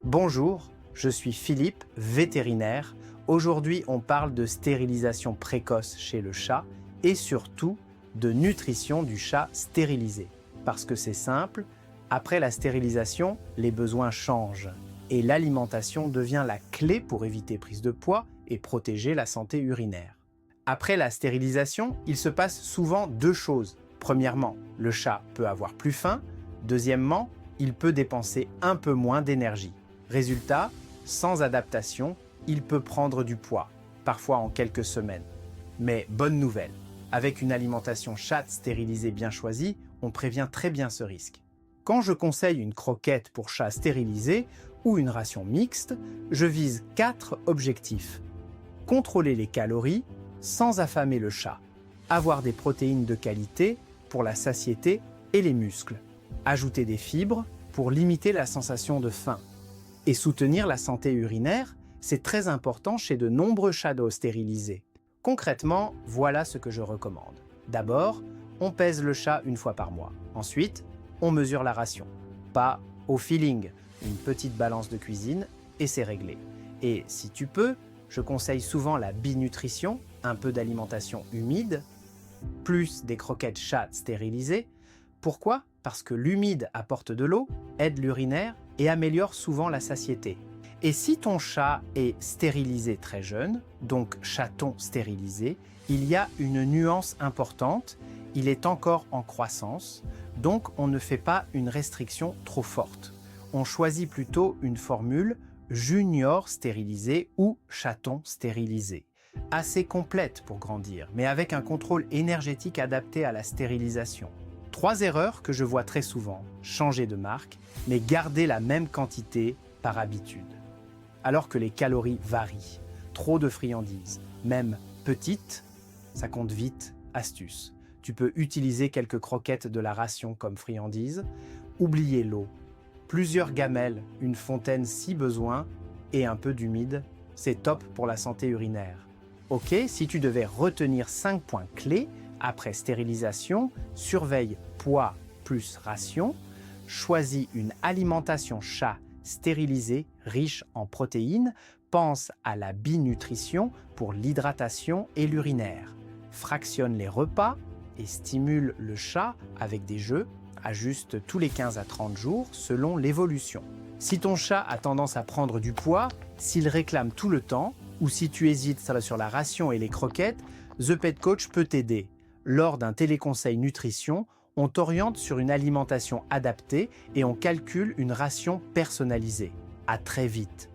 Bonjour, je suis Philippe, vétérinaire. Aujourd'hui, on parle de stérilisation précoce chez le chat et surtout de nutrition du chat stérilisé. Parce que c'est simple, après la stérilisation, les besoins changent et l'alimentation devient la clé pour éviter prise de poids et protéger la santé urinaire. Après la stérilisation, il se passe souvent deux choses. Premièrement, le chat peut avoir plus faim. Deuxièmement, il peut dépenser un peu moins d'énergie. Résultat, sans adaptation, il peut prendre du poids, parfois en quelques semaines. Mais bonne nouvelle, avec une alimentation chat stérilisée bien choisie, on prévient très bien ce risque. Quand je conseille une croquette pour chat stérilisé ou une ration mixte, je vise 4 objectifs. Contrôler les calories sans affamer le chat. Avoir des protéines de qualité pour la satiété et les muscles. Ajouter des fibres pour limiter la sensation de faim. Et soutenir la santé urinaire, c'est très important chez de nombreux chats stérilisés. Concrètement, voilà ce que je recommande. D'abord, on pèse le chat une fois par mois. Ensuite, on mesure la ration. Pas au feeling, une petite balance de cuisine et c'est réglé. Et si tu peux, je conseille souvent la binutrition, un peu d'alimentation humide, plus des croquettes chat stérilisées. Pourquoi ? Parce que l'humide apporte de l'eau, aide l'urinaire et améliore souvent la satiété. Et si ton chat est stérilisé très jeune, donc chaton stérilisé, il y a une nuance importante, il est encore en croissance, donc on ne fait pas une restriction trop forte. On choisit plutôt une formule junior stérilisé ou chaton stérilisé. Assez complète pour grandir, mais avec un contrôle énergétique adapté à la stérilisation. 3 erreurs que je vois très souvent, changer de marque, mais garder la même quantité par habitude. Alors que les calories varient, trop de friandises, même petites, ça compte vite, astuce. Tu peux utiliser quelques croquettes de la ration comme friandises, oublier l'eau, plusieurs gamelles, une fontaine si besoin et un peu d'humide, c'est top pour la santé urinaire. Ok, si tu devais retenir 5 points clés, après stérilisation, surveille poids plus ration, choisis une alimentation chat stérilisée riche en protéines, pense à la binutrition pour l'hydratation et l'urinaire, fractionne les repas et stimule le chat avec des jeux, ajuste tous les 15 à 30 jours selon l'évolution. Si ton chat a tendance à prendre du poids, s'il réclame tout le temps, ou si tu hésites sur la ration et les croquettes, The Pet Coach peut t'aider. Lors d'un téléconseil nutrition, on t'oriente sur une alimentation adaptée et on calcule une ration personnalisée. À très vite.